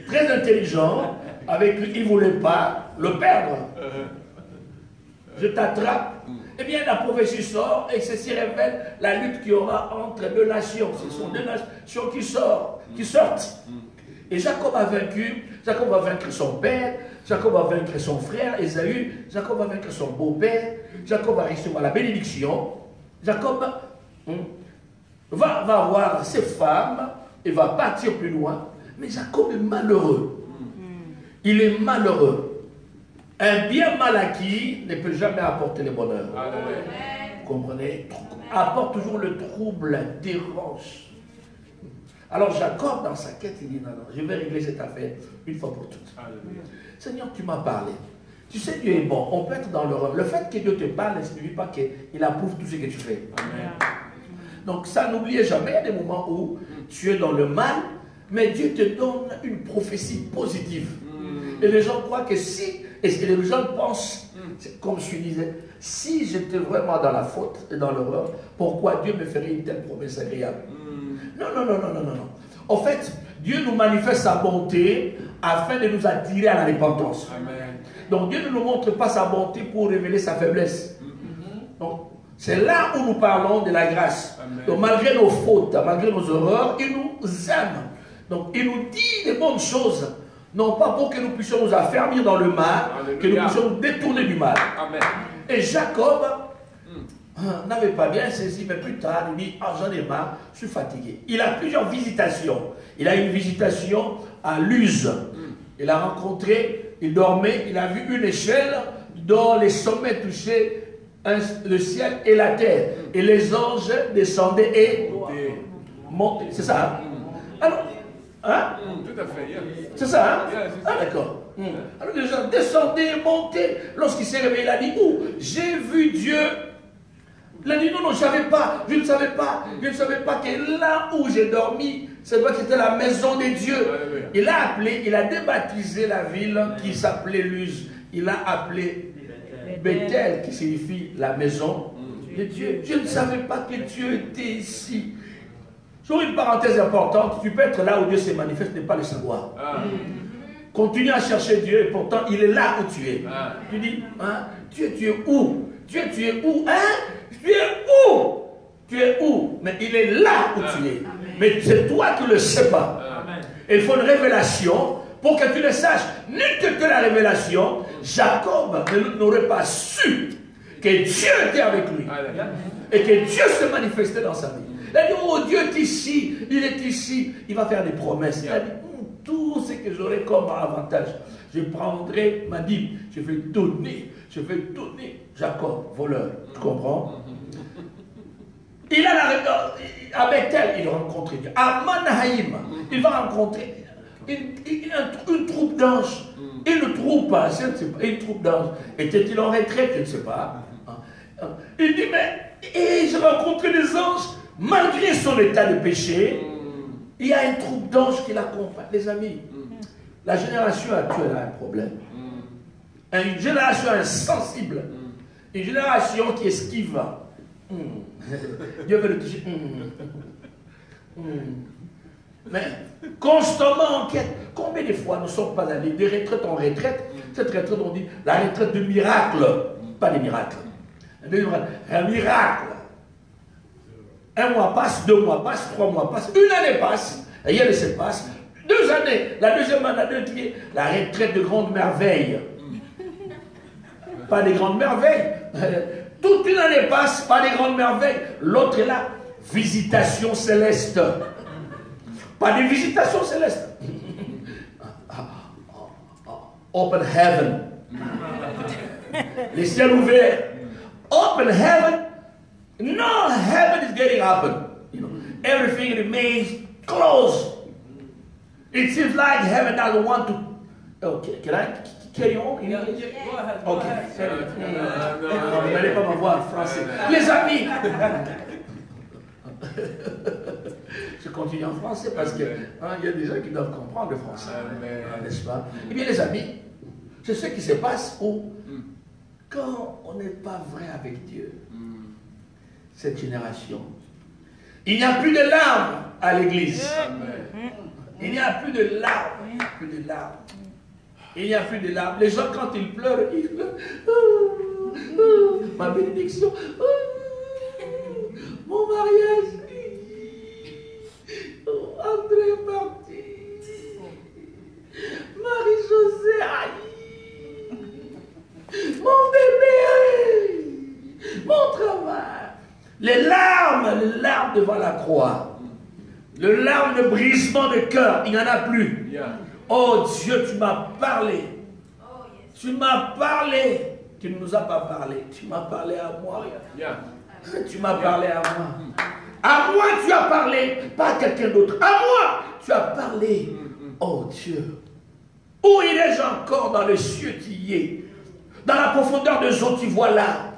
Très intelligent, avec lui, il ne voulait pas le perdre. Je t'attrape. Eh bien, la prophétie sort et ceci révèle la lutte qu'il y aura entre deux nations. Ce sont deux nations qui sortent. Et Jacob a vaincu, Jacob va vaincre son père, Jacob va vaincre son frère Ésaü, Jacob va vaincre son beau-père, Jacob va recevoir la bénédiction. Jacob va avoir ses femmes et va partir plus loin. Mais Jacob est malheureux. Il est malheureux. Un bien mal acquis ne peut jamais apporter le bonheur. Vous comprenez? Apporte toujours le trouble, la dérange. Alors Jacob, dans sa quête, il dit non, non, je vais régler cette affaire une fois pour toutes. Seigneur, tu m'as parlé. Tu sais, Dieu est bon. On peut être dans l'erreur. Le fait que Dieu te parle ne signifie pas qu'il approuve tout ce que tu fais. Amen. Donc ça, n'oubliez jamais, il y a des moments où tu es dans le mal, mais Dieu te donne une prophétie positive. Et les gens croient que si, et les gens pensent, comme je disais, si j'étais vraiment dans la faute et dans l'erreur, pourquoi Dieu me ferait une telle promesse agréable? Non, non, non, non, non, non. En fait, Dieu nous manifeste sa bonté afin de nous attirer à la repentance. Amen. Donc Dieu ne nous montre pas sa bonté pour révéler sa faiblesse. Donc c'est là où nous parlons de la grâce. Amen. Donc malgré nos fautes, malgré nos erreurs, il nous aime. Donc il nous dit des bonnes choses. Non pas pour que nous puissions nous affermir dans le mal, Alléluia. Que nous puissions nous détourner du mal. Amen. Et Jacob n'avait pas bien saisi, mais plus tard, il dit, j'en ai marre, je suis fatigué. Il a plusieurs visitations. Il a une visitation à Luz. Il a rencontré, il dormait, il a vu une échelle dont les sommets touchaient le ciel et la terre. Et les anges descendaient et montaient. C'est ça, hein? Alors, hein? Tout à fait. Yeah. C'est ça, hein? Yeah, ah, d'accord. Alors les gens descendaient et montaient. Lorsqu'il s'est réveillé, il a dit, où? J'ai vu Dieu. Il a dit, non, non, je ne savais pas. Je ne savais pas. Je ne savais pas que là où j'ai dormi, c'est vrai que c'était la maison de Dieu. Il a appelé, il a débaptisé la ville qui s'appelait Luz. Il a appelé Bethel, qui signifie la maison de Dieu. Je ne savais pas que Dieu était ici. Sur une parenthèse importante, tu peux être là où Dieu se manifeste, ne pas le savoir. Continue à chercher Dieu et pourtant il est là où tu es. Tu dis, hein, Dieu, tu es où? Dieu, tu es où? Hein? Tu es où? Tu es où? Mais il est là où tu es. Mais c'est toi qui ne le sais pas. Et il faut une révélation pour que tu le saches. Nul que la révélation, Jacob n'aurait pas su que Dieu était avec lui. Et que Dieu se manifestait dans sa vie. Il a dit, oh Dieu est ici, il est ici. Il va faire des promesses. Il a dit, tout ce que j'aurai comme avantage, je prendrai ma dîme, je vais donner Jacob, voleur. Tu comprends? Il a à Bethel, il rencontre Dieu. À Manahaïm, il va rencontrer une troupe d'anges. Une troupe, je ne sais pas, une troupe d'anges. Était-il en retraite? Je ne sais pas. Il dit, mais j'ai rencontré des anges, malgré son état de péché, il y a une troupe d'anges qui l'accompagne. Les amis, la génération actuelle a un problème. Une génération insensible. Une génération qui esquive. Dieu veut le toucher. Mais constamment en quête. Combien de fois nous ne sommes pas allés de retraite en retraite? Cette retraite, on dit la retraite de miracle. Pas des miracles. Un miracle. Un mois passe, 2 mois passent, 3 mois passent, une année passe, et rien ne se passe. 2 années, la deuxième année, la retraite de grandes merveilles. Pas des grandes merveilles. Toute une année passe, pas des grandes merveilles. L'autre est là, visitation céleste. Pas des visitations célestes. Open heaven. Les ciels ouverts. Open heaven. No heaven is getting open. You know, everything remains closed. It seems like heaven doesn't want to. Okay, can I carry on? Yeah, go ahead. Okay. Vous n'allez pas me voir en français. Les amis, je continue en français parce que il y a des gens qui doivent comprendre le français, n'est-ce pas? Eh bien, les amis, c'est ce qui se passe où, quand on n'est pas vrai avec Dieu, cette génération, il n'y a plus de larmes à l'église. Il n'y a plus de larmes. Plus de larmes. Il n'y a plus de larmes. Les gens, quand ils pleurent, ma bénédiction. Mon mariage. André est parti. Marie-Josée, aïe. Mon bébé, mon travail. Les larmes devant la croix. Le larme de brisement de cœur, il n'y en a plus. Oh Dieu, tu m'as parlé. Tu m'as parlé. Tu ne nous as pas parlé. Tu m'as parlé à moi. Tu m'as parlé à moi. À moi, tu as parlé, pas à quelqu'un d'autre. À moi, tu as parlé. Oh Dieu. Où il est encore dans les cieux qui y est. Dans la profondeur de eaux, tu vois là.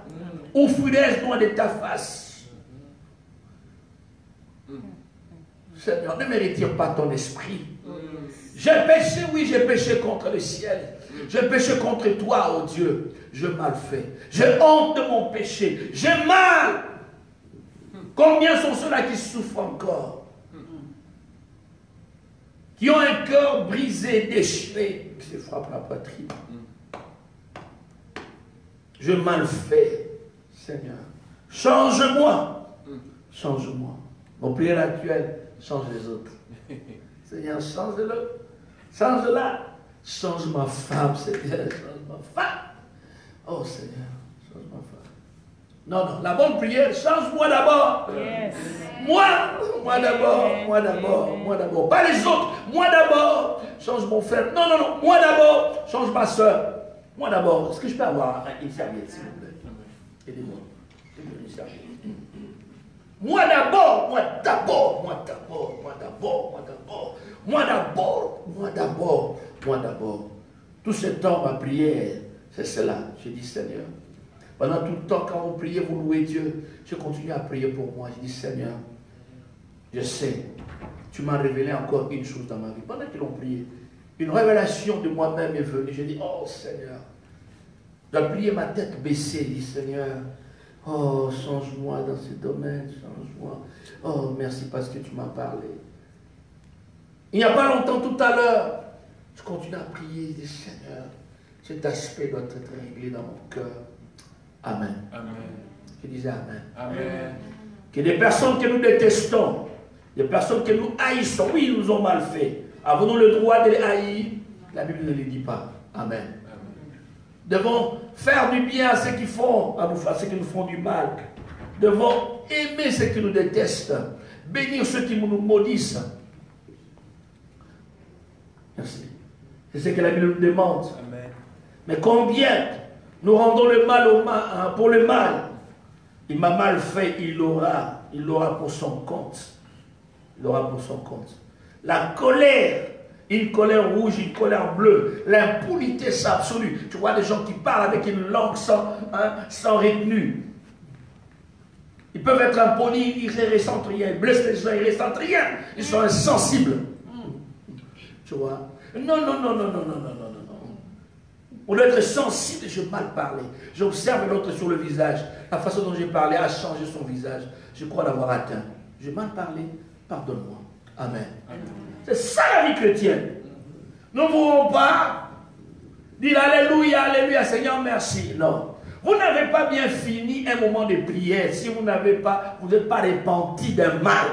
Où fut-elle loin de ta face. Seigneur, ne me retire pas ton esprit. J'ai péché, oui, j'ai péché contre le ciel. J'ai péché contre toi, oh Dieu. Je mal fait. J'ai honte de mon péché. J'ai mal. Combien sont ceux-là qui souffrent encore? Qui ont un cœur brisé, déchiré, qui se frappent la poitrine. Je mal fais, Seigneur. Change-moi. Change-moi. Mon prière actuelle, change les autres. Seigneur, change-le. Change-la. Change ma femme, Seigneur. Change ma femme. Oh Seigneur, change ma femme. Non, non, la bonne prière, change-moi d'abord. Yes. Moi d'abord. Pas les autres, moi d'abord. Change mon frère. Non, non, non, moi d'abord. Change ma soeur. Moi d'abord. Est-ce que je peux avoir une serviette, s'il vous plaît? Aidez-moi. Une serviette. Moi d'abord. Tout ce temps, ma prière, c'est cela. Je dis, Seigneur, pendant tout le temps, quand vous priez, vous louez Dieu, je continue à prier pour moi. Je dis, Seigneur, je sais, tu m'as révélé encore une chose dans ma vie. Pendant qu'ils ont prié, une révélation de moi-même est venue. Je dis, oh Seigneur, j'ai plié ma tête baissée. Je dis, Seigneur, oh, change-moi dans ce domaine, change-moi. Oh, merci parce que tu m'as parlé. Il n'y a pas longtemps, tout à l'heure, je continue à prier. Je dis, Seigneur, cet aspect doit être réglé dans mon cœur. Amen. Amen. Je disais Amen. Amen. Que des personnes que nous détestons, des personnes que nous haïssons, oui, ils nous ont mal fait. Avons-nous le droit de les haïr? La Bible ne le dit pas. Amen. Devons faire du bien à ceux qui font, à ceux qui nous font du mal. Devons aimer ceux qui nous détestent, bénir ceux qui nous maudissent. Merci. C'est ce que la Bible nous demande. Amen. Mais combien nous rendons le mal au mal, pour le mal? Il m'a mal fait, il l'aura pour son compte. Il l'aura pour son compte. La colère, une colère rouge, une colère bleue, l'impunité absolue. Tu vois des gens qui parlent avec une langue sans retenue. Ils peuvent être impolis, ils ne ressentent rien. Ils blessent les gens, ils ne ressentent rien. Ils sont insensibles. Tu vois? Non. On doit être sensible, je mal parler. J'observe l'autre sur le visage. La façon dont j'ai parlé a changé son visage. Je crois l'avoir atteint. J'ai mal parlé, pardonne-moi. Amen. C'est ça la vie chrétienne. Nous ne pouvons pas dire Alléluia, Alléluia, Seigneur, merci. Non. Vous n'avez pas bien fini un moment de prière si vous n'êtes pas repenti d'un mal.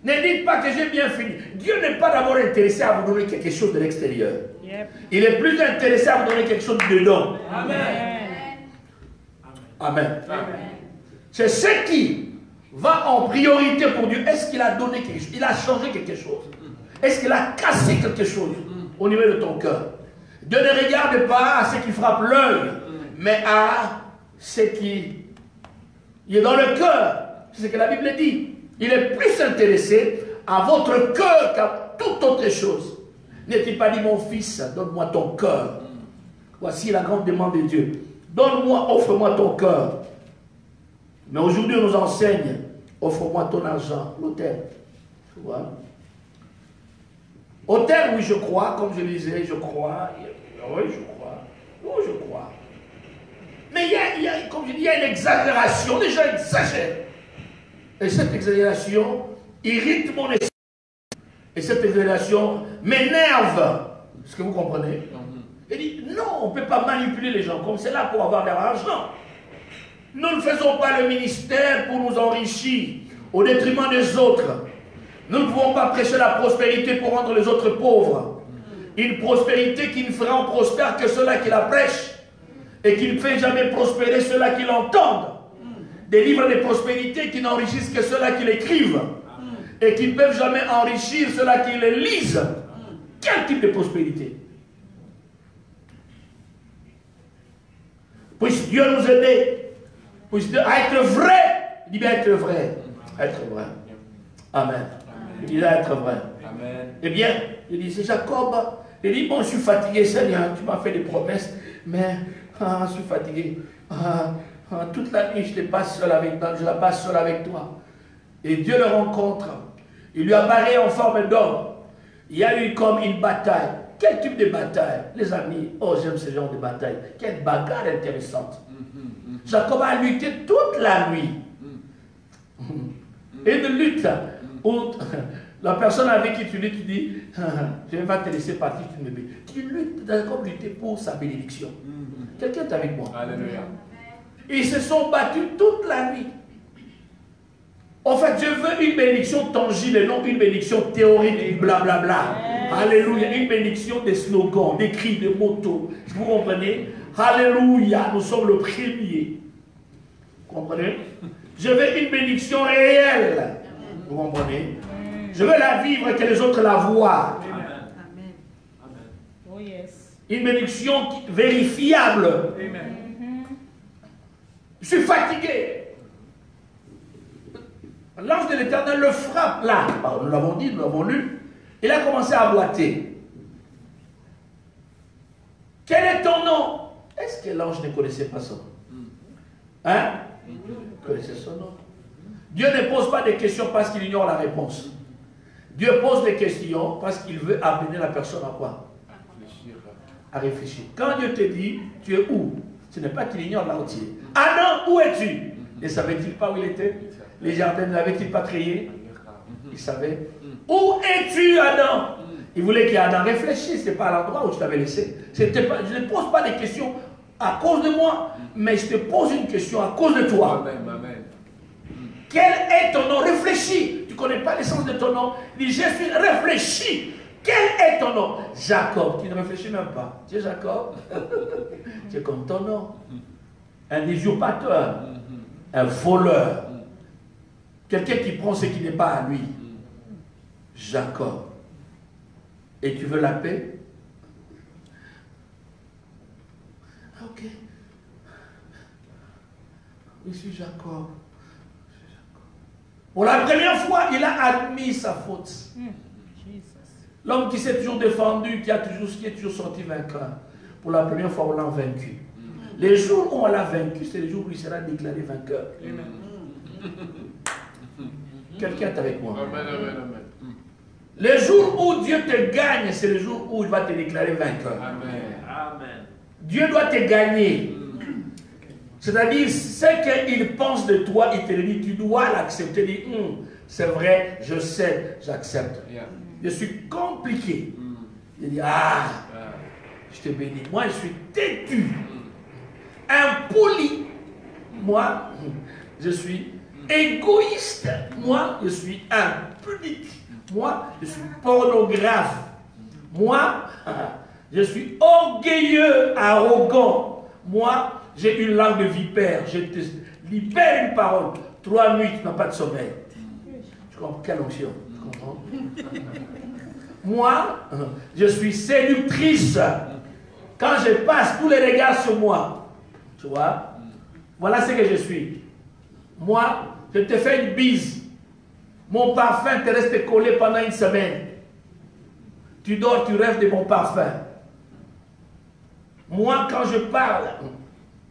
Ne dites pas que j'ai bien fini. Dieu n'est pas d'abord intéressé à vous donner quelque chose de l'extérieur. Il est plus intéressé à vous donner quelque chose de dedans. Amen. Amen. C'est ce qui va en priorité pour Dieu. Est-ce qu'il a donné quelque chose? Il a changé quelque chose? Est-ce qu'il a cassé quelque chose au niveau de ton cœur? Dieu ne regarde pas à ce qui frappe l'œil, mais à ce qui est dans le cœur. C'est ce que la Bible dit. Il est plus intéressé à votre cœur qu'à toute autre chose. N'est-il pas dit, mon fils, donne-moi ton cœur. Voici la grande demande de Dieu. Donne-moi, offre-moi ton cœur. Mais aujourd'hui, on nous enseigne, offre-moi ton argent, l'autel. Tu vois? Autel, oui, je crois, comme je disais, je crois. Oui, je crois. Oui, je crois. Mais comme je dis, il y a une exagération. Les gens exagèrent. Et cette exagération irrite mon esprit. Et cette exagération m'énerve. Est-ce que vous comprenez? Il dit, non, on ne peut pas manipuler les gens comme c'est là pour avoir de l'argent. Nous ne faisons pas le ministère pour nous enrichir au détriment des autres. Nous ne pouvons pas prêcher la prospérité pour rendre les autres pauvres. Une prospérité qui ne fera prospère que ceux-là qui la prêchent et qui ne fait jamais prospérer ceux-là qui l'entendent. Des livres de prospérité qui n'enrichissent que ceux-là qui l'écrivent et qui ne peuvent jamais enrichir ceux-là qui les lisent. Quel type de prospérité? Puisse Dieu nous aider. Puisse Dieu être vrai. Il dit bien être vrai. Être vrai. Amen. Il dit être vrai. Amen. Eh bien, il dit, c'est Jacob. Il dit, bon, je suis fatigué, Seigneur. Tu m'as fait des promesses, mais je suis fatigué. Toute la nuit, je la passe seul avec toi. Et Dieu le rencontre. Il lui apparaît en forme d'homme. Il y a eu comme une bataille. Quel type de bataille? Les amis, oh, j'aime ce genre de bataille. Quelle bagarre intéressante. Jacob a lutté toute la nuit. Et une lutte où la personne avec qui tu luttes, tu dis, je ne vais pas te laisser partir, tu me bénis. Tu luttes, Jacob luttait pour sa bénédiction. Quelqu'un est avec moi? Alléluia. Ils se sont battus toute la nuit. En fait, je veux une bénédiction tangible et non une bénédiction théorique, blablabla. Alléluia. Une bénédiction des slogans, des cris, des motos. Vous comprenez? Alléluia. Nous sommes le premier. Vous comprenez? Je veux une bénédiction réelle. Vous comprenez? Je veux la vivre et que les autres la voient. Amen. Oh yes. Une bénédiction vérifiable. Amen. Je suis fatigué. L'ange de l'Éternel le frappe là. Nous l'avons dit, nous l'avons lu. Il a commencé à boiter. Quel est ton nom? Est-ce que l'ange ne connaissait pas son nom? Hein? Il connaissait son nom. Dieu ne pose pas des questions parce qu'il ignore la réponse. Dieu pose des questions parce qu'il veut amener la personne à quoi? À réfléchir. Quand Dieu te dit, tu es où? Ce n'est pas qu'il ignore là où tu es. Adam, où es-tu? Ne savait-il pas où il était? Les jardins ne l'avaient-il pas créé? Il savait. Où es-tu, Adam? Il voulait qu'Adam réfléchisse. Ce n'est pas à l'endroit où je t'avais laissé. Je ne pose pas des questions à cause de moi, mais je te pose une question à cause de toi. Amen. Quel est ton nom? Réfléchis. Tu ne connais pas l'essence de ton nom. Il dit, je suis réfléchi. Quel est ton nom? Jacob. Tu ne réfléchis même pas. Tu es Jacob. Tu es comme ton nom. Un usurpateur. Un voleur. Quelqu'un qui prend ce qui n'est pas à lui. Jacob. Et tu veux la paix? Ok. Je suis Jacob. Pour la première fois, il a admis sa faute. L'homme qui s'est toujours défendu, qui est toujours sorti vainqueur. Pour la première fois, on l'a vaincu. Les jours où on l'a vaincu, c'est les jours où il sera déclaré vainqueur. Quelqu'un est avec moi? Amen. Les jours où Dieu te gagne, c'est les jours où il va te déclarer vainqueur. Amen. Dieu doit te gagner. C'est-à-dire, ce qu'il pense de toi, il te le dit, tu dois l'accepter. Il dit, c'est vrai, je sais, j'accepte. Je suis compliqué. Il dit, je te bénis. Moi, je suis têtu. Impoli. Moi, je suis égoïste. Moi, je suis impudique. Moi, je suis pornographe. Moi, je suis orgueilleux, arrogant. Moi, j'ai une langue de vipère. Je te libère une parole. 3 nuits, tu n'as pas de sommeil. Tu comprends? Quelle onction? Tu comprends? Moi, je suis séductrice. Quand je passe, tous les regards sur moi. Tu vois? Voilà ce que je suis. Moi, je te fais une bise. Mon parfum te reste collé pendant une semaine. Tu dors, tu rêves de mon parfum. Moi, quand je parle,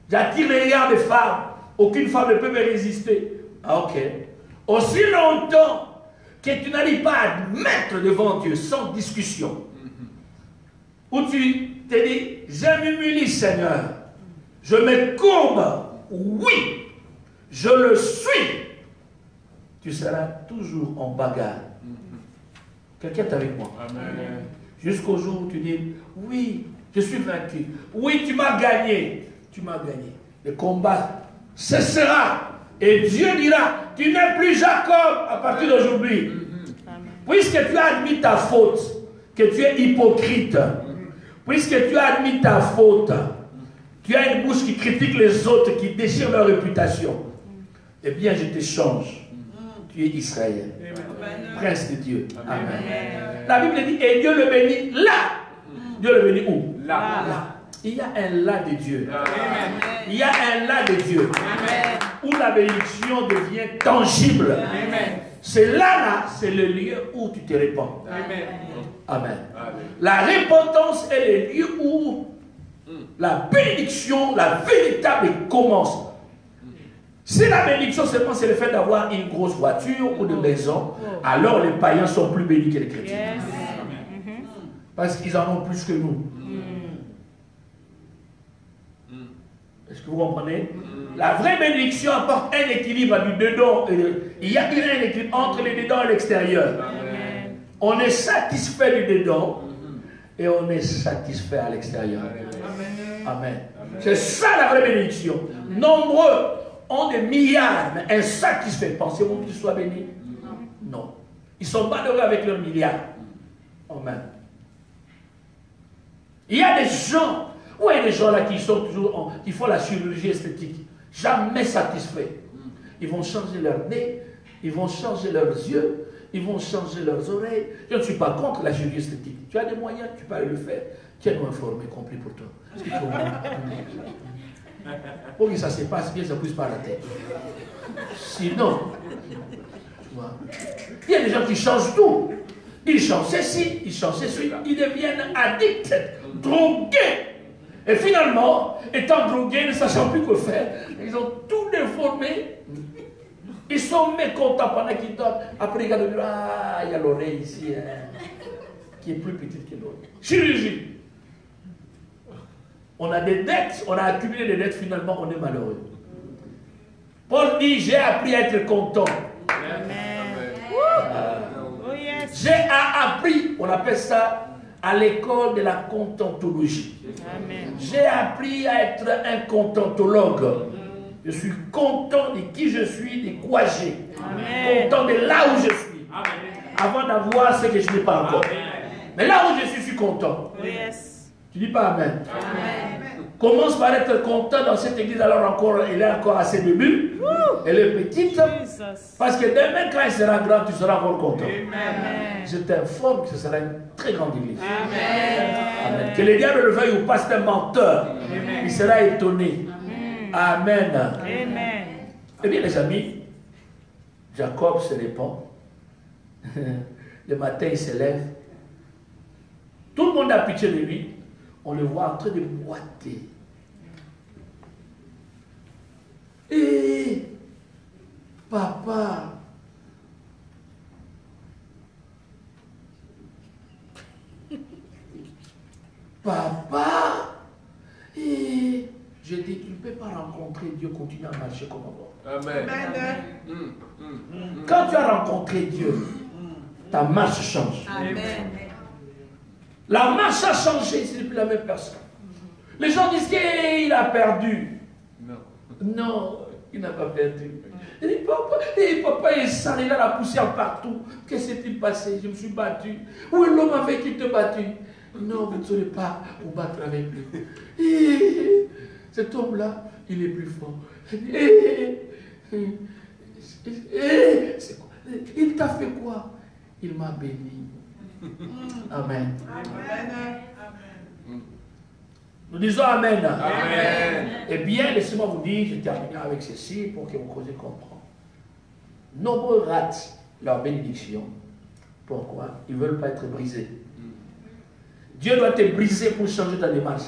j'attire les regards des femmes. Aucune femme ne peut me résister. Ok. Aussi longtemps que tu n'arrives pas à mettre devant Dieu sans discussion, où tu te dis, je m'humilie, Seigneur. Je me courbe. Oui, je le suis. Tu seras toujours en bagarre. Quelqu'un est avec moi. Amen. Jusqu'au jour où tu dis, oui, je suis vaincu. Oui, tu m'as gagné. Tu m'as gagné. Le combat cessera. Et Dieu dira, tu n'es plus Jacob à partir d'aujourd'hui. Puisque tu as admis ta faute, que tu es hypocrite, puisque tu as admis ta faute, tu as une bouche qui critique les autres, qui déchire leur réputation, eh bien je te change. Tu es Israël, prince de Dieu. Amen. La Bible dit, et Dieu le bénit là. Dieu le bénit où? Là. Il y a un là de Dieu. Il y a un là de Dieu. Où la bénédiction devient tangible. C'est là, c'est le lieu où tu te répands. Amen. La repentance est le lieu où la bénédiction, la véritable commence. Si la bénédiction seulement c'est le fait d'avoir une grosse voiture ou une maison, alors les païens sont plus bénis que les chrétiens. Parce qu'ils en ont plus que nous. Est-ce que vous comprenez? La vraie bénédiction apporte un équilibre du dedans. Il y a un équilibre entre le dedans et l'extérieur. On est satisfait du dedans et on est satisfait à l'extérieur. Amen. C'est ça la vraie bénédiction. Nombreux ont des milliards, mais insatisfaits. Pensez-vous qu'ils soient bénis? Non. Ils sont malheureux avec leurs milliards. Amen. Il y a des gens, où il y a des gens là qui sont toujours, qui font la chirurgie esthétique, jamais satisfaits. Ils vont changer leur nez, ils vont changer leurs yeux, ils vont changer leurs oreilles. Je ne suis pas contre la chirurgie esthétique. Tu as des moyens, tu peux aller le faire. Tiens-nous informé, compris pour toi. Parce qu'il faut... Pour que ça se passe bien, ça ne pousse pas la tête. Sinon, tu vois, il y a des gens qui changent tout. Ils changent ceci, ils changent ceci, ils deviennent addicts, drogués. Et finalement, étant drogués, ne sachant plus quoi faire, ils ont tout déformé. Ils sont mécontents pendant qu'ils dorment. Après, ils regardent, ah, il y a l'oreille ici, hein, qui est plus petite que l'autre. Chirurgie. On a des dettes, on a accumulé des dettes, finalement, on est malheureux. Paul dit, j'ai appris à être content. J'ai appris, on appelle ça, à l'école de la contentologie. J'ai appris à être un contentologue. Je suis content de qui je suis, de quoi j'ai. Content de là où je suis. Avant d'avoir ce que je n'ai pas encore. Mais là où je suis content. Tu dis pas Amen. Commence par être content dans cette église, alors encore, elle est encore à ses débuts. Elle est petite. Parce que demain, quand elle sera grande, tu seras encore content. Je t'informe que ce sera une très grande église. Amen. Que le diable le veuille ou pas, c'est un menteur. Il sera étonné. Amen. Eh bien, les amis, Jacob se répand. Le matin, il se lève. Tout le monde a pitié de lui. On le voit en train de boiter. Et papa, et je dis, tu ne peux pas rencontrer Dieu, continuer à marcher comme avant. Amen. Quand tu as rencontré Dieu, ta marche change. Amen. La marche a changé, c'est plus la même personne. Les gens disent qu'il a perdu. Non, il n'a pas perdu. Il dit, papa est sale, il a la poussière partout. Qu'est-ce qui s'est passé? Je me suis battu. Où est l'homme avec qui te battu? Non, vous ne saurez pas vous battre avec lui. Et cet homme-là, il est plus fort. Il t'a fait quoi? Il m'a béni. Amen. Nous disons Amen. Amen. Eh bien, laissez-moi vous dire, je terminerai avec ceci pour que vous puissiez comprendre. Nombreux ratent leur bénédiction. Pourquoi? Ils ne veulent pas être brisés. Dieu doit te briser pour changer ta démarche.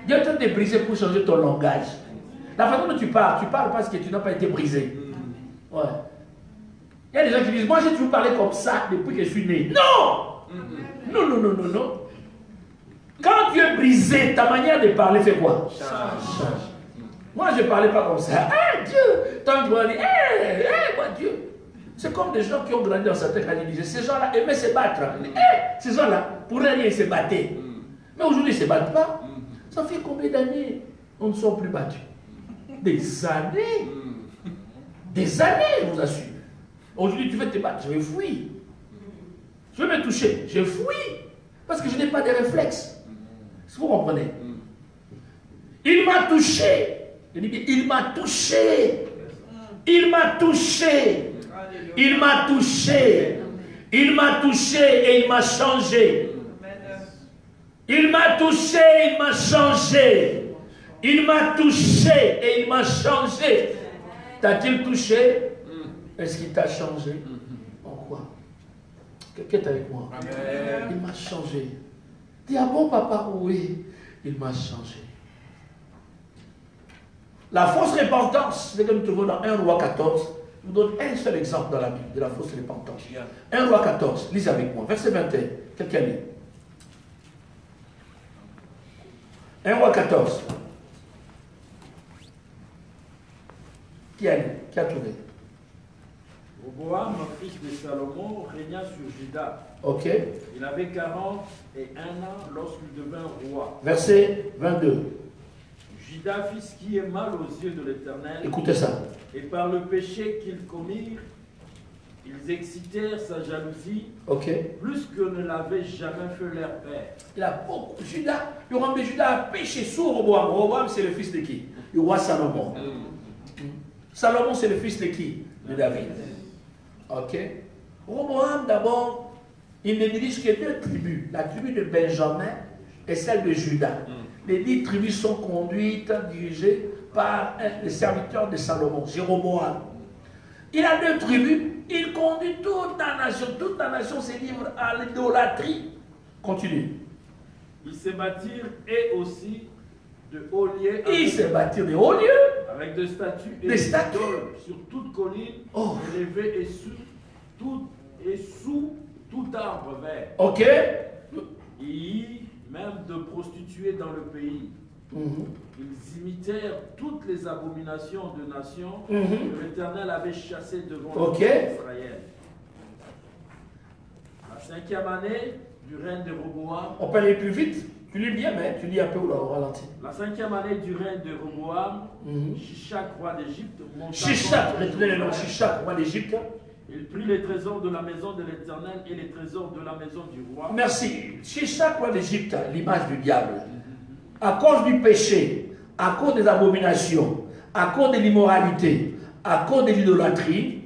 Dieu doit te briser pour changer ton langage. La façon dont tu parles parce que tu n'as pas été brisé. Ouais. Il y a des gens qui disent, moi j'ai toujours parlé comme ça depuis que je suis né. Non! Non. Quand tu es brisé, ta manière de parler fait quoi? Change. Moi je ne parlais pas comme ça. Ah Dieu! Tant que tu vas dire, moi Dieu! C'est comme des gens qui ont grandi dans certains cas, ils disaient, ces gens-là aimaient se battre. Ces gens-là, pour rien, ils se battaient. Mais aujourd'hui, ils ne se battent pas. Ça fait combien d'années on ne sont plus battus? Des années. Des années, je vous assure. Aujourd'hui, tu veux te battre, je vais fuir. Je vais me toucher, je fuis. Parce que je n'ai pas de réflexes. Si vous comprenez. Il m'a touché. Je dis bien, il m'a touché. Il m'a touché. Il m'a touché. Il m'a touché et il m'a changé. Il m'a touché, il m'a changé. Il m'a touché et il m'a changé. T'a-t-il touché? Est-ce qu'il t'a changé? En quoi? Quelqu'un est avec moi? Amen. Il m'a changé. Dis, ah bon papa? Oui, il m'a changé. La fausse repentance, c'est que nous trouvons dans 1 Roi 14. Je vous donne un seul exemple dans la Bible de la fausse repentance. 1 Roi 14, lisez avec moi, verset 21. Quelqu'un lit. 1 Roi 14. Qui a lu? Qui a trouvé? Roboam, fils de Salomon, régna sur Juda. Ok. Il avait 41 ans lorsqu'il devint roi. Verset 22. Juda fit ce qui est mal aux yeux de l'Éternel. Écoutez ça. Et par le péché qu'ils commirent, ils excitèrent sa jalousie, plus que ne l'avait jamais fait leur père. Il a beaucoup. Juda, le roi de Juda a péché sous Roboam. Roboam, c'est le fils de qui? Le roi Salomon. Salomon, c'est le fils de qui? De David. Ok. Roboam, d'abord, il ne dirige que 2 tribus. La tribu de Benjamin et celle de Juda. Les 10 tribus sont conduites, dirigées par le serviteur de Salomon, Jéroboam. Il a 2 tribus, il conduit toute la nation. Toute la nation se livre à l'idolâtrie. Continue. Ils se bâtirent et aussi de hauts lieux. Ils se bâtirent de hauts lieux. Avec des statues et des statues sur toute colline élevée et sous tout arbre vert. Ok. Il y eut même de prostituées dans le pays. Ils imitèrent toutes les abominations de nations que l'Éternel avait chassées devant Israël. La 5e année du règne de Roboam. On peut aller plus vite. Tu lis bien, mais tu lis un peu au ralenti. La 5e année du règne de Roboam, Shishak, roi d'Égypte, Shishak, retenez le nom, Shishak, roi d'Égypte. Il prit les trésors de la maison de l'Éternel et les trésors de la maison du roi. Merci. Shishak, roi d'Égypte, l'image du diable. À cause du péché, à cause des abominations, à cause de l'immoralité, à cause de l'idolâtrie,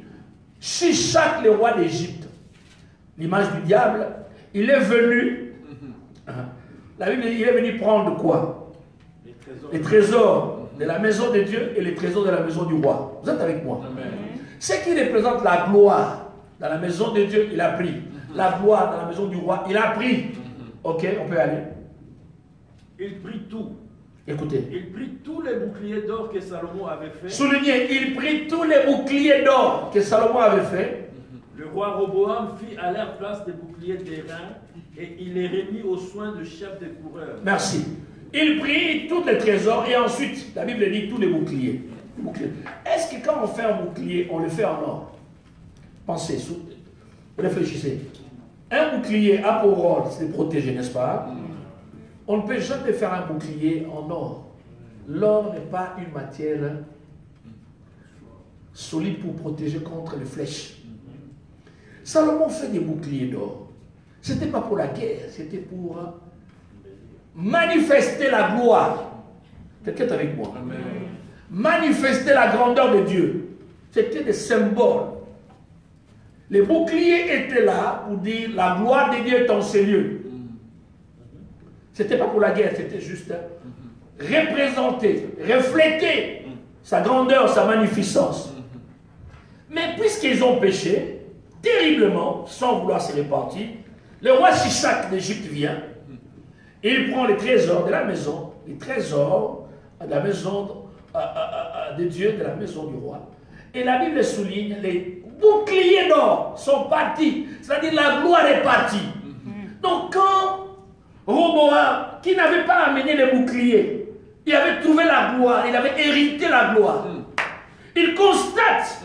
Shishak, le roi d'Égypte, l'image du diable, il est venu. La Bible dit il est venu prendre quoi? Les trésors de la maison de Dieu et les trésors de la maison du roi. Vous êtes avec moi? Amen. Ce qui représente la gloire dans la maison de Dieu, il a pris. La gloire dans la maison du roi, il a pris. Ok, on peut aller. Il prit tout. Écoutez. Il prit tous les boucliers d'or que Salomon avait fait. Soulignez, il prit tous les boucliers d'or que Salomon avait fait. Le roi Roboam fit à leur place des boucliers d'airain et il les remit aux soins du chef des coureurs. Merci. Il prit tous les trésors et ensuite, la Bible dit tous les boucliers. Est-ce que quand on fait un bouclier, on le fait en or? Pensez, réfléchissez. Un bouclier a pour rôle, c'est de protéger, n'est-ce pas? On ne peut jamais faire un bouclier en or. L'or n'est pas une matière solide pour protéger contre les flèches. Salomon fait des boucliers d'or. Ce n'était pas pour la guerre, c'était pour manifester la gloire. Quelqu'un est avec moi? Amen. Manifester la grandeur de Dieu. C'était des symboles. Les boucliers étaient là pour dire la gloire de Dieu est en ces lieux. Ce n'était pas pour la guerre, c'était juste représenter, refléter sa grandeur, sa magnificence. Mais puisqu'ils ont péché, terriblement, sans vouloir se repentir, le roi Shishak d'Égypte vient, et il prend les trésors de la maison, les trésors de la maison de Dieu, de la maison du roi. Et la Bible souligne, les boucliers d'or sont partis, c'est-à-dire la gloire est partie. Donc quand Roboam, qui n'avait pas amené les boucliers, il avait trouvé la gloire, il avait hérité la gloire. Il constate,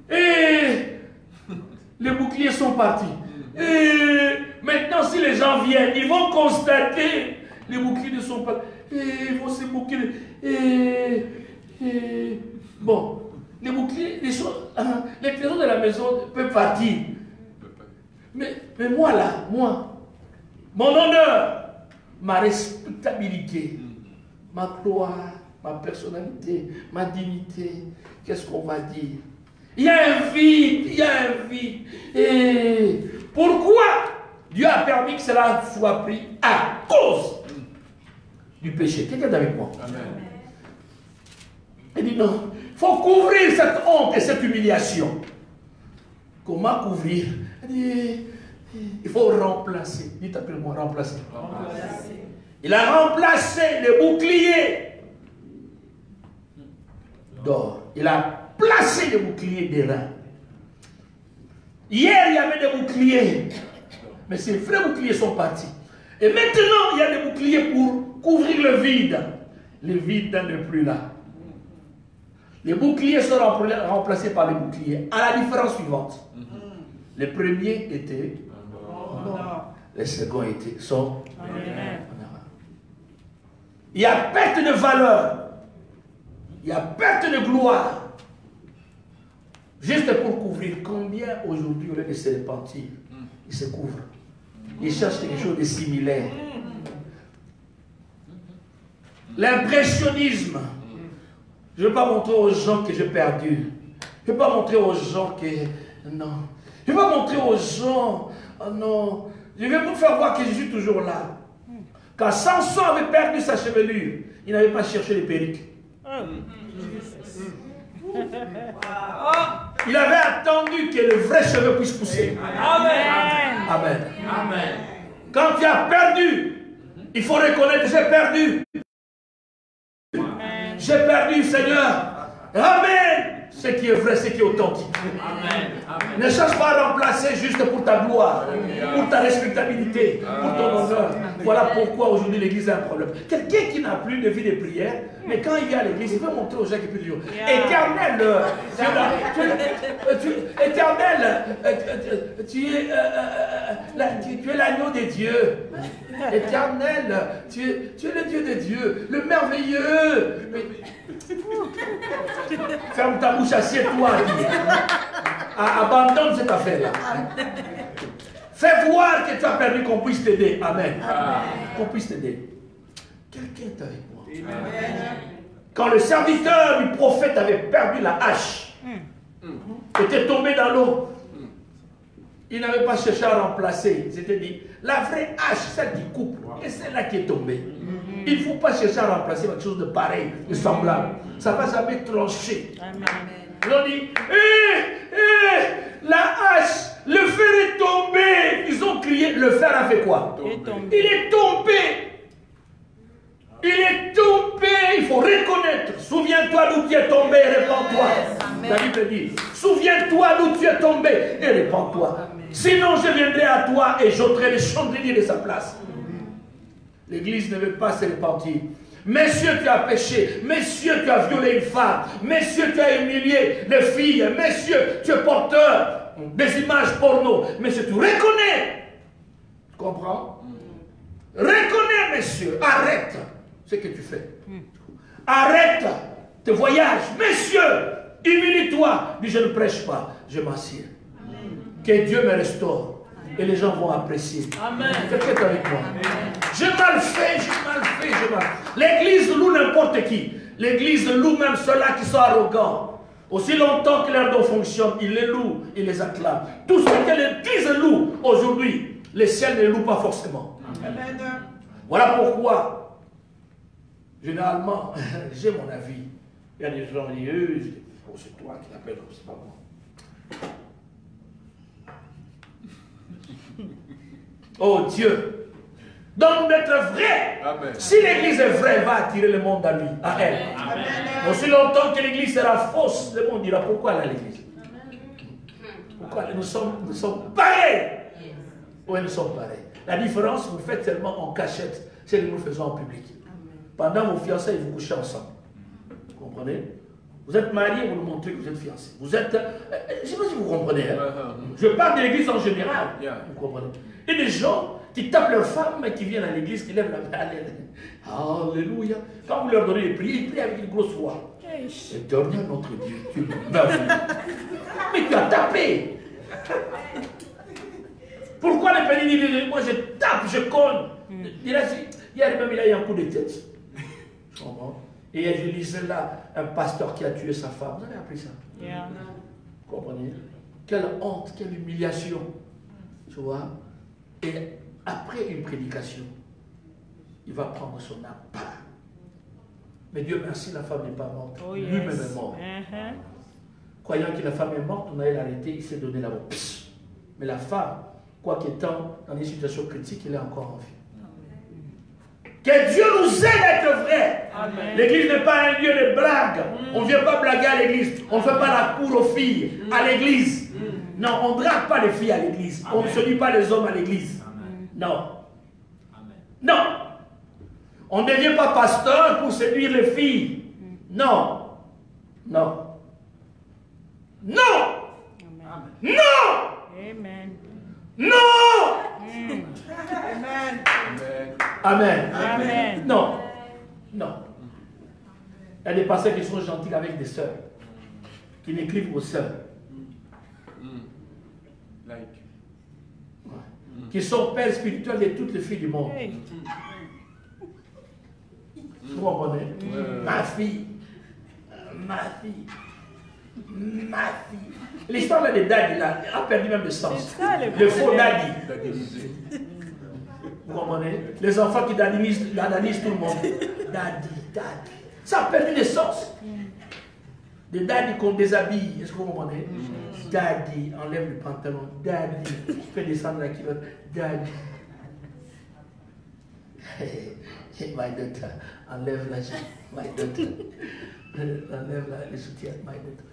Et les boucliers sont partis. Et maintenant, si les gens viennent, ils vont constater les boucliers ne sont pas. Et ils vont se bouclier. Bon, les boucliers, les trésors de la maison peuvent partir. Mais moi là, moi, mon honneur, ma respectabilité, ma gloire, ma personnalité, ma dignité, qu'est-ce qu'on va dire? Il y a un vide, il y a un vide. Et pourquoi Dieu a permis que cela soit pris? À cause du péché. Quelqu'un est avec moi? Amen. Il dit non, il faut couvrir cette honte et cette humiliation. Comment couvrir? Il dit, il faut remplacer. Dites après moi, remplacer. Il a remplacé les boucliers d'or. Il a placé les boucliers d'airain. Hier, il y avait des boucliers. Mais ces vrais boucliers sont partis. Et maintenant, il y a des boucliers pour couvrir le vide. Le vide n'est plus là. Les boucliers sont remplacés par les boucliers. À la différence suivante. Les premiers étaient noirs. Les seconds sont. Il y a perte de valeur. Il y a perte de gloire. Juste pour couvrir. Combien aujourd'hui, au lieu de se repentir, ils se couvrent. Ils cherchent quelque chose de similaire. L'impressionnisme. Je ne veux pas montrer aux gens que j'ai perdu. Je ne veux pas montrer aux gens que... Non. Je ne veux pas montrer aux gens... Oh non. Je vais vous faire voir que je suis toujours là. Quand Samson avait perdu sa chevelure, il n'avait pas cherché les perruques. Il avait attendu que le vrai cheveu puisse pousser. Amen. Amen. Amen. Quand tu as perdu, il faut reconnaître, j'ai perdu. J'ai perdu, Seigneur. Amen. Ce qui est vrai, ce qui est authentique. Amen. Amen. Ne cherche pas à remplacer juste pour ta gloire, pour ta respectabilité, pour ton honneur. Voilà pourquoi aujourd'hui l'église a un problème. Quelqu'un qui n'a plus de vie de prière, mais quand il vient à l'église, il veut montrer aux gens qui peut dire Éternel, tu es l'agneau de Dieu. Éternel, tu es le Dieu de Dieu, le merveilleux. Ferme ta bouche, assieds-toi. Abandonne cette affaire-là. Fais voir que tu as perdu, qu'on puisse t'aider. Amen. Qu'on puisse t'aider. Quelqu'un est avec moi. Amen. Quand le serviteur du prophète avait perdu la hache, était tombé dans l'eau, il n'avait pas cherché à remplacer. Il s'était dit, la vraie hache, celle qui coupe, et celle-là qui est tombée. Il ne faut pas chercher à remplacer quelque chose de pareil, de semblable. Ça ne va jamais trancher. Ils ont dit, la hache, le fer est tombé. Ils ont crié, le fer a fait quoi? Il est tombé. Il est tombé. Il faut reconnaître. Souviens-toi d'où tu es tombé et répands-toi. La Bible dit, souviens-toi d'où tu es tombé et répands-toi. Sinon, je viendrai à toi et j'ôterai les chandeliers de sa place. L'église ne veut pas se repentir. Messieurs, tu as péché. Messieurs, tu as violé une femme. Messieurs, tu as humilié des filles. Messieurs, tu es porteur des images porno. Messieurs, tu reconnais. Tu comprends? Reconnais, messieurs. Arrête ce que tu fais. Arrête tes voyages. Messieurs, humilie-toi. Dis, je ne prêche pas. Je m'assieds. Que Dieu me restaure. Et les gens vont apprécier. Amen. Quelqu'un est avec moi. J'ai mal fait, j'ai mal fait, j'ai mal fait. L'église loue n'importe qui. L'église loue même ceux-là qui sont arrogants. Aussi longtemps que leur don fonctionne, ils les louent, ils les acclament. Tout ce que l'église loue aujourd'hui, les ciels ne louent pas forcément. Amen. Voilà pourquoi, généralement, j'ai mon avis. Il y a des gens qui disent, oh, c'est toi qui l'appelles, c'est pas moi. Oh Dieu, donc d'être vrai. Amen. Si l'église est vraie, elle va attirer le monde à lui, à elle. Amen. Aussi longtemps que l'église sera fausse, le monde dira pourquoi là l'église? Pourquoi nous sommes pareils? Oui, nous sommes pareils. La différence, vous faites seulement en cachette, c'est que nous le faisons en public. Pendant vos fiançailles, vous couchez ensemble. Vous comprenez? Vous êtes marié, vous nous montrez que vous êtes fiancé. Vous êtes... je ne sais pas si vous comprenez. Hein? Je parle de l'église en général. Vous comprenez. Et des gens qui tapent leur femme et qui viennent à l'église, qui lèvent la main. Alléluia. Quand vous leur donnez les prières, ils prient avec une grosse voix. Éternel notre Dieu, tu m'as vu. Mais tu as tapé. Pourquoi le Père dit, moi je tape, je cogne. Il a eu un coup de tête. Je comprends. Et je lisais là un pasteur qui a tué sa femme. Vous avez appris ça? Vous comprenez? Quelle honte, quelle humiliation. Tu vois? Et après une prédication, il va prendre son âme. Mais Dieu merci, la femme n'est pas morte. Lui-même est mort. Croyant que la femme est morte, on allait l'arrêter, il s'est donné la mort. Mais la femme, quoi qu'étant dans une situation critique, il est encore en vie. Que Dieu nous aide à être vrais. L'église n'est pas un lieu de blague. On ne vient pas blaguer à l'église. On ne fait pas la cour aux filles à l'église. Non, on ne drague pas les filles à l'église. On ne séduit pas les hommes à l'église. Non. Non. On ne devient pas pasteur pour séduire les filles. Non. Non. Non. Non. Amen. Non. Amen. Amen. Amen. Non. Non. Il y a des pasteurs qui sont gentils avec des sœurs, qui n'écrivent aux sœurs. Qui sont pères spirituels de toutes les filles du monde. Vous comprenez? Ma fille. Ma fille. Ma fille. L'histoire des daddy là a perdu même le sens. Le faux daddy. Vous comprenez? Les enfants qui dadanisent tout le monde. Daddy, daddy. Ça a perdu le sens. Des daddy qu'on déshabille. Est-ce que vous comprenez? Daddy, enlève le pantalon. Daddy, fais descendre la culotte. Daddy. My daughter, enlève la jambe. My daughter. Enlève le soutien. My daughter.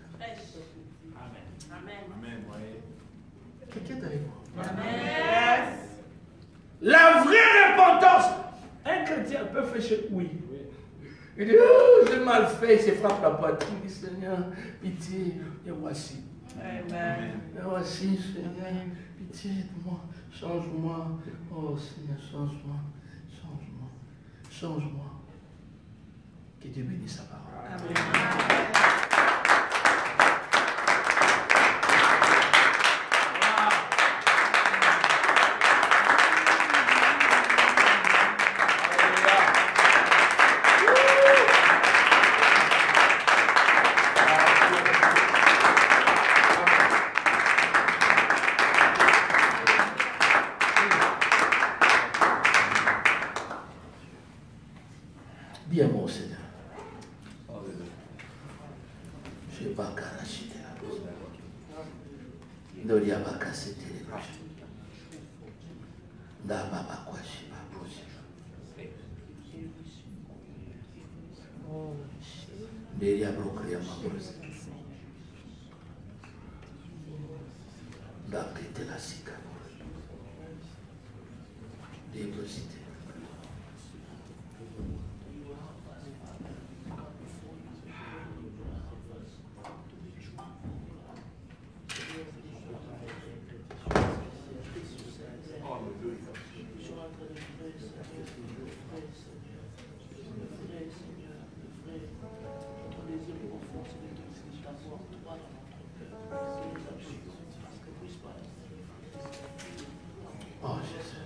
Amen. Quelqu'un est avec moi? Amen. La vraie repentance. Un chrétien peut faire chez oui. Il dit, oh, j'ai mal fait, il se frappe la poitrine. Il dit, Seigneur, pitié, et voici. Amen. Et voici, Seigneur, pitié de moi, change-moi. Oh Seigneur, change-moi, change-moi, change-moi. Que Dieu bénisse sa parole. Amen. Dis à mon Seigneur. Je n'ai pas qu'à racheter la chose. Doria va casser les bouches. D'abord, quoi, je sais pas possible. Doria bloquer ma brosse. D'apprêter la cicatrice. Dépositer. Oh Jésus.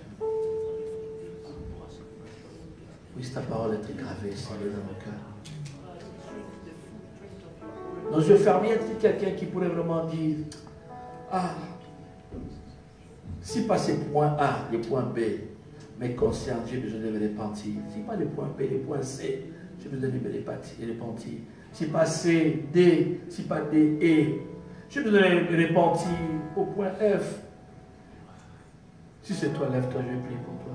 Puisse ta parole être gravée, Seigneur, dans nos cœurs. Nos yeux fermés, y a-t-il quelqu'un qui pourrait vraiment dire, ah, si pas ces points A, les points B, mes consciences, j'ai besoin de me repentir. Si pas les points B, les points C, j'ai besoin de me repentir. Si pas C, D, si pas D, E, j'ai besoin de me repentir au point F. Si c'est toi, lève-toi, je vais prier pour toi.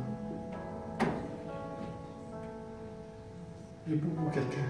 Je prie pour quelqu'un.